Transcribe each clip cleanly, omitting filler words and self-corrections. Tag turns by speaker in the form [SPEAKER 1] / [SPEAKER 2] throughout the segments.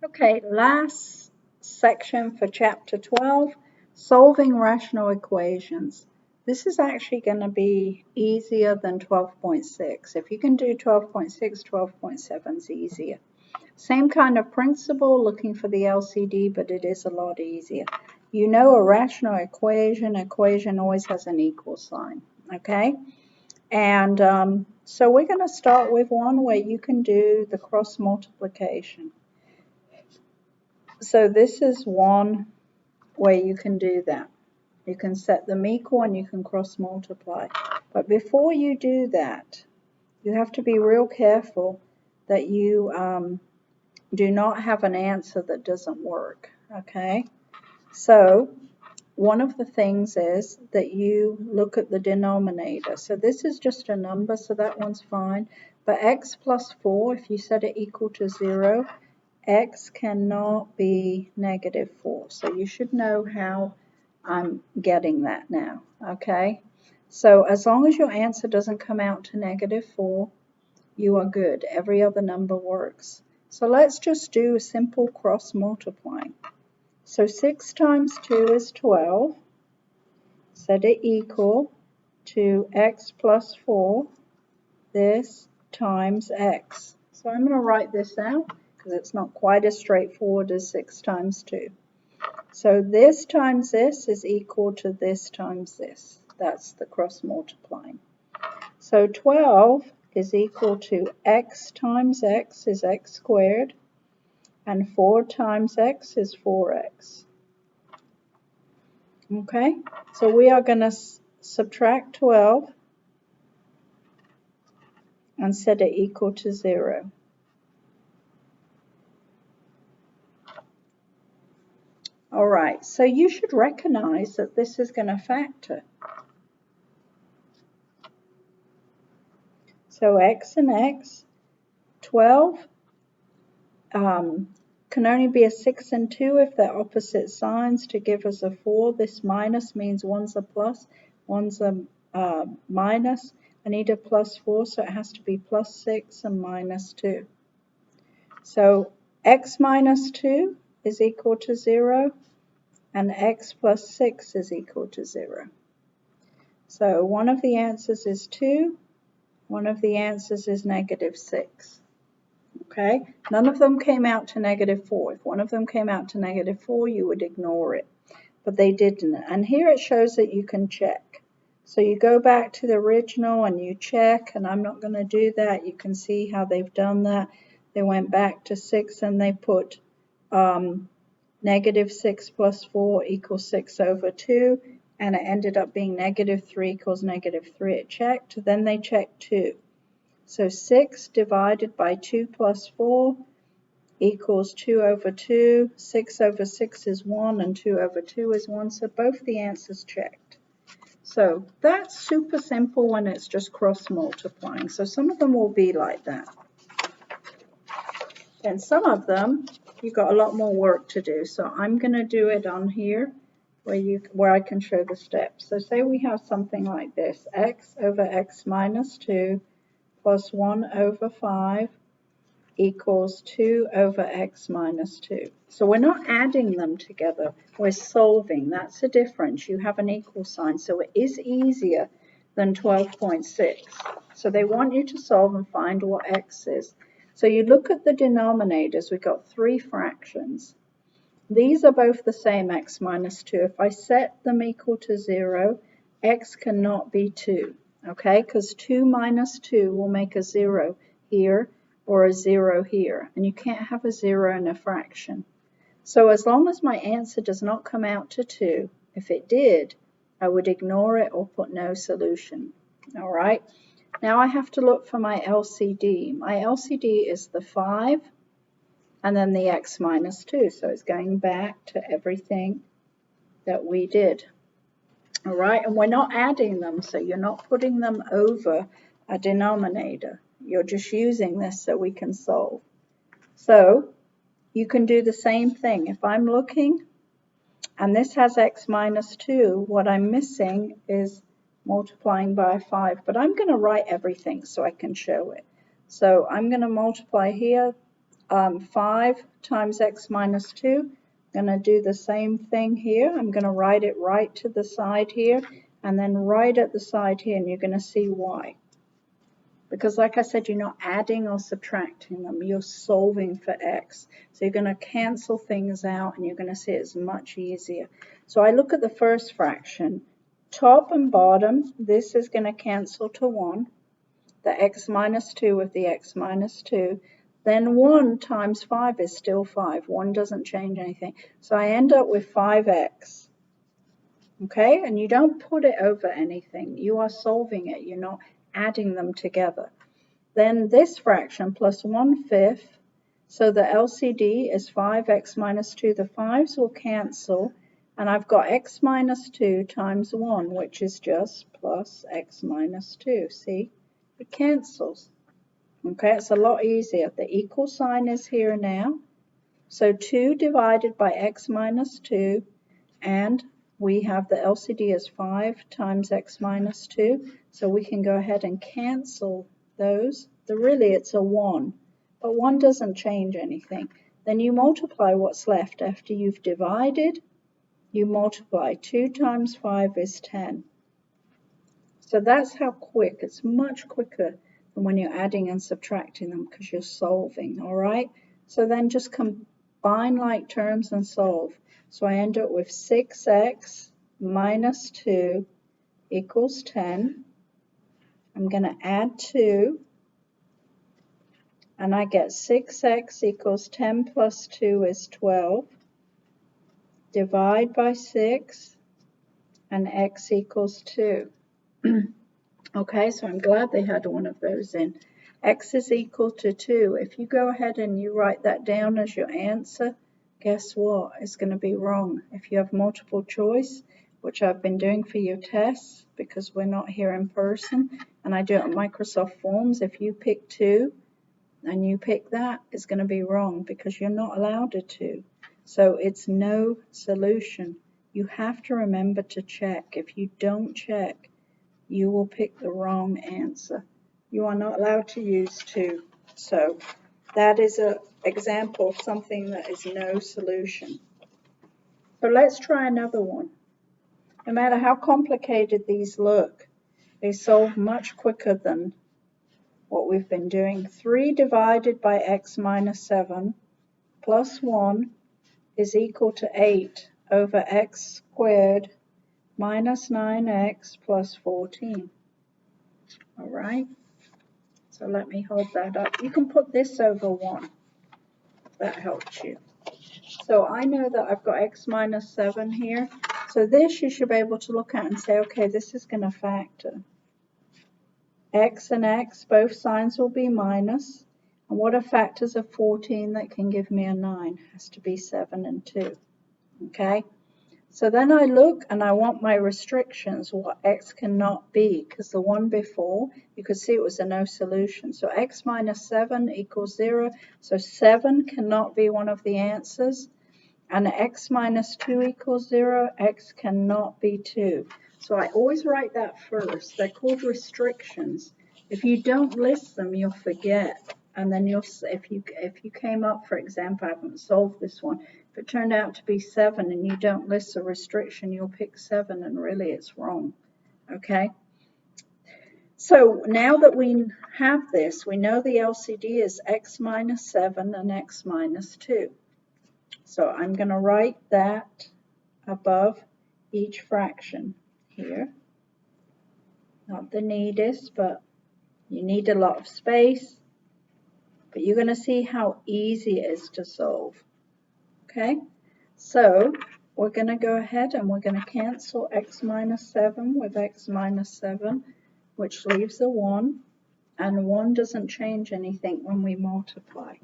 [SPEAKER 1] Okay, last section for chapter 12, solving rational equations. This is actually going to be easier than 12.6. If you can do 12.6, 12.7 is easier. Same kind of principle, looking for the LCD, but it is a lot easier. You know a rational equation always has an equal sign, okay? And so we're going to start with one where you can do the cross multiplication. So this is one way you can do that. You can set them equal and you can cross multiply. But before you do that, you have to be real careful that you do not have an answer that doesn't work, okay? So one of the things is that you look at the denominator. So this is just a number, so that one's fine. But x plus 4, if you set it equal to 0, x cannot be negative 4. So you should know how I'm getting that now, okay? So as long as your answer doesn't come out to negative 4, you are good. Every other number works. So let's just do a simple cross multiplying. So 6 times 2 is 12. Set it equal to x plus 4, this times x. So I'm going to write this out because it's not quite as straightforward as 6 times 2. So this times this is equal to this times this. That's the cross multiplying. So 12 is equal to x times x is x squared, and 4 times x is 4x. Okay, so we are going to subtract 12 and set it equal to 0. All right, so you should recognize that this is going to factor. So x and x, 12 can only be a 6 and 2 if they're opposite signs to give us a 4. This minus means one's a plus, one's a minus. I need a plus 4, so it has to be plus 6 and minus 2. So x minus 2 is equal to 0, and x plus 6 is equal to 0. So one of the answers is 2, one of the answers is negative 6. Okay, none of them came out to negative 4. If one of them came out to negative 4, you would ignore it, but they didn't. And here it shows that you can check. So you go back to the original and you check, and I'm not going to do that. You can see how they've done that. They went back to 6 and they put negative 6 plus 4 equals 6 over 2, and it ended up being negative 3 equals negative 3. It checked, then they checked 2. So 6 divided by 2 plus 4 equals 2 over 2. 6 over 6 is 1 and 2 over 2 is 1. So both the answers checked. So that's super simple when it's just cross multiplying. So some of them will be like that. And some of them, you've got a lot more work to do. So I'm going to do it on here where I can show the steps. So say we have something like this. X over x minus 2 plus 1 over 5 equals 2 over x minus 2. So we're not adding them together, we're solving. That's the difference. You have an equal sign, so it is easier than 12.6. So they want you to solve and find what x is. So you look at the denominators, we've got 3 fractions. These are both the same, x minus 2. If I set them equal to 0, x cannot be 2. Okay, because 2 minus 2 will make a 0 here or a 0 here, and you can't have a 0 in a fraction. So as long as my answer does not come out to 2, if it did, I would ignore it or put no solution. All right, now I have to look for my LCD. My LCD is the 5 and then the x minus 2, so it's going back to everything that we did. All right, and we're not adding them, so you're not putting them over a denominator. You're just using this so we can solve. So you can do the same thing. If I'm looking, and this has x minus 2, what I'm missing is multiplying by 5. But I'm going to write everything so I can show it. So I'm going to multiply here. 5 times x minus 2. I'm going to do the same thing here. I'm going to write it right to the side here, and then right at the side here, and you're going to see why. Because like I said, you're not adding or subtracting them, you're solving for x. So you're going to cancel things out, and you're going to see it's much easier. So I look at the first fraction. Top and bottom, this is going to cancel to 1. The x minus 2 with the x minus 2. Then 1 times 5 is still 5. 1 doesn't change anything. So I end up with 5x. Okay, and you don't put it over anything. You are solving it. You're not adding them together. Then this fraction plus 1/5. So the LCD is 5x minus 2. The 5's will cancel. And I've got x minus 2 times 1, which is just plus x minus 2. See? It cancels. Okay, it's a lot easier. The equal sign is here now. So 2 divided by x minus 2, and we have the LCD as 5 times x minus 2. So we can go ahead and cancel those. Really, it's a 1, but 1 doesn't change anything. Then you multiply what's left after you've divided. You multiply. 2 times 5 is 10. So that's how quick. It's much quicker than when you're adding and subtracting them because you're solving, all right? So then just combine like terms and solve. So I end up with 6x minus 2 equals 10. I'm going to add 2, and I get 6x equals 10 plus 2 is 12. Divide by 6, and x equals 2. Okay, so I'm glad they had one of those in. X is equal to 2. If you go ahead and you write that down as your answer, guess what? It's going to be wrong. If you have multiple choice, which I've been doing for your tests because we're not here in person, and I do it on Microsoft Forms, if you pick 2 and you pick that, it's going to be wrong because you're not allowed a 2. So it's no solution. You have to remember to check. If you don't check, you will pick the wrong answer. You are not allowed to use 2. So that is an example of something that is no solution. So let's try another one. No matter how complicated these look, they solve much quicker than what we've been doing. 3 divided by x minus 7 plus 1 is equal to 8 over x squared minus 9x plus 14. All right, so let me hold that up. You can put this over 1, if that helps you. So I know that I've got x minus 7 here. So this you should be able to look at and say, okay, this is going to factor. X and x, both signs will be minus. And what are factors of 14 that can give me a 9? Has to be 7 and 2. Okay? So then I look and I want my restrictions, what x cannot be, because the one before, you could see it was a no solution. So x minus 7 equals 0. So 7 cannot be one of the answers. And x minus 2 equals 0. X cannot be 2. So I always write that first. They're called restrictions. If you don't list them, you'll forget. And then if you came up, for example, I haven't solved this one, if it turned out to be 7 and you don't list a restriction, you'll pick 7 and really it's wrong. Okay? So now that we have this, we know the LCD is x minus 7 and x minus 2. So I'm going to write that above each fraction here. Not the neatest, but you need a lot of space. But you're going to see how easy it is to solve. Okay, so we're going to go ahead and we're going to cancel x minus 7 with x minus 7, which leaves a 1. And 1 doesn't change anything when we multiply.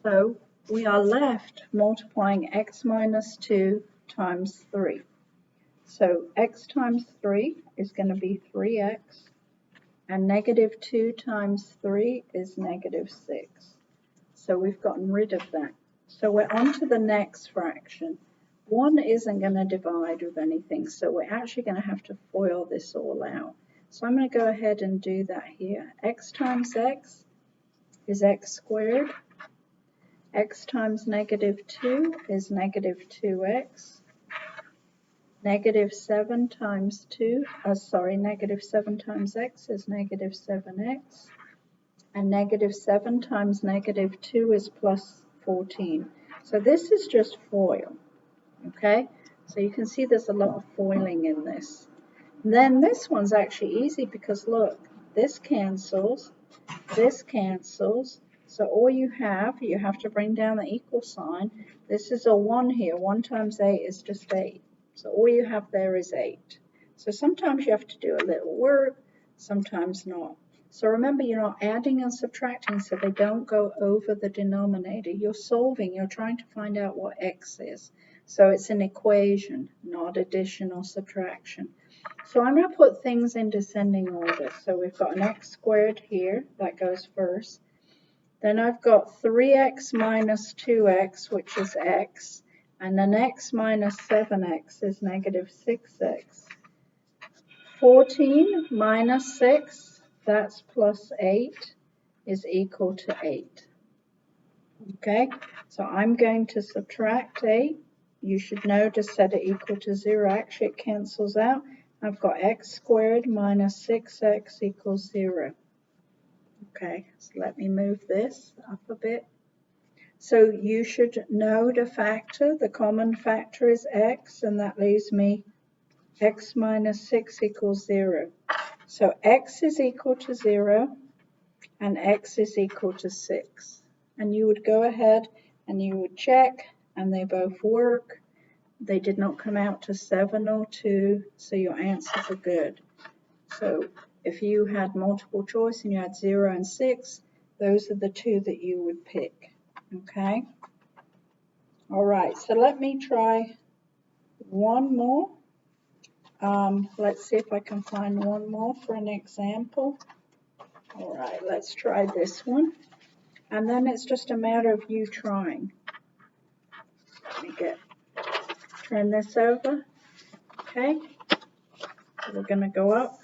[SPEAKER 1] So we are left multiplying x minus 2 times 3. So x times 3 is going to be 3x. And negative 2 times 3 is negative 6. So we've gotten rid of that. So we're on to the next fraction. 1 isn't going to divide with anything, so we're actually going to have to FOIL this all out. So I'm going to go ahead and do that here. X times x is x squared. x times negative 2 is negative 2x. Negative 7 times negative 7 times x is negative 7x. And negative 7 times negative 2 is plus 14. So this is just FOIL, okay? So you can see there's a lot of foiling in this. Then this one's actually easy because look, this cancels, so all you have to bring down the equal sign. This is a 1 here. 1 times 8 is just 8. So all you have there is 8. So sometimes you have to do a little work, sometimes not. So remember, you're not adding and subtracting, so they don't go over the denominator. You're solving, you're trying to find out what x is. So it's an equation, not addition or subtraction. So I'm going to put things in descending order. So we've got an x squared here, that goes first. Then I've got 3x minus 2x, which is x. And then x minus 7x is negative 6x. 14 minus 6, that's plus 8, is equal to 8. Okay, so I'm going to subtract 8. You should know to set it equal to 0. Actually, it cancels out. I've got x squared minus 6x equals 0. Okay, so let me move this up a bit. So you should know the factor. The common factor is x, and that leaves me x minus 6 equals 0. So x is equal to 0, and x is equal to 6. And you would go ahead and you would check, and they both work. They did not come out to 7 or 2, so your answers are good. So if you had multiple choice and you had 0 and 6, those are the two that you would pick. Okay? All right, so let me try one more. Let's see if I can find one more for an example. All right, let's try this one. And then it's just a matter of you trying. Let me turn this over. Okay, so we're going to go up.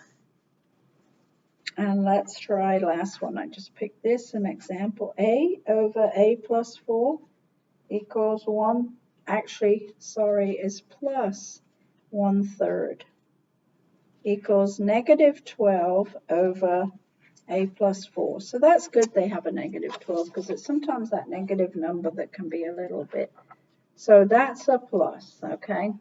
[SPEAKER 1] And let's try last one. I just picked this, an example. A over a plus 4 equals 1. Actually, sorry, is plus 1/3 equals negative 12 over a plus 4. So that's good they have a negative 12 because it's sometimes that negative number that can be a little bit. So that's a plus, okay?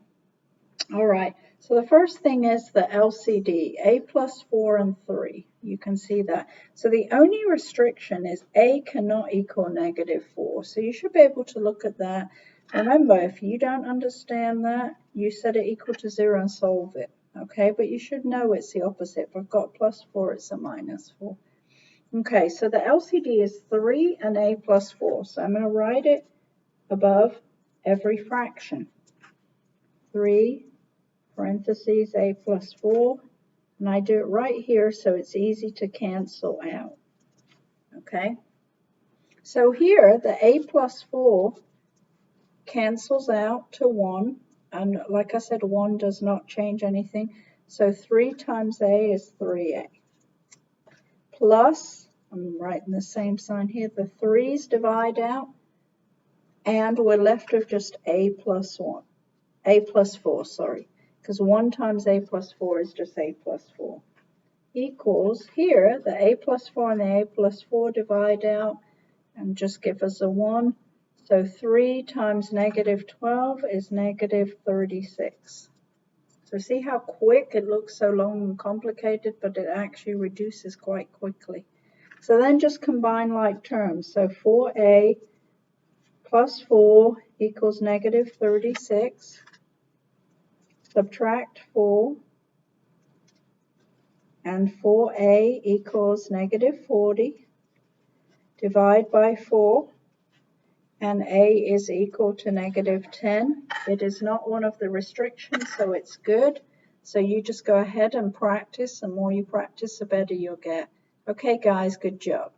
[SPEAKER 1] All right, so the first thing is the LCD, a plus 4 and 3. You can see that. So the only restriction is a cannot equal negative 4. So you should be able to look at that. Remember, if you don't understand that, you set it equal to 0 and solve it. Okay, but you should know it's the opposite. If I've got plus 4, it's a minus 4. Okay, so the LCD is 3 and a plus 4. So I'm going to write it above every fraction. 3 parentheses a plus 4. And I do it right here so it's easy to cancel out. Okay, so here the a plus 4 cancels out to 1. And like I said, 1 does not change anything. So 3 times a is 3a. Plus, I'm writing the same sign here, the 3's divide out. And we're left with just a plus 4, sorry. Because 1 times a plus 4 is just a plus 4. Equals, here, the a plus 4 and the a plus 4 divide out and just give us a 1. So 3 times negative 12 is negative 36. So see how quick it looks so long and complicated, but it actually reduces quite quickly. So then just combine like terms. So 4a plus 4 equals negative 36. Subtract 4. And 4a equals negative 40. Divide by 4. And a is equal to negative 10. It is not one of the restrictions, so it's good. So you just go ahead and practice. The more you practice, the better you'll get. Okay, guys, good job.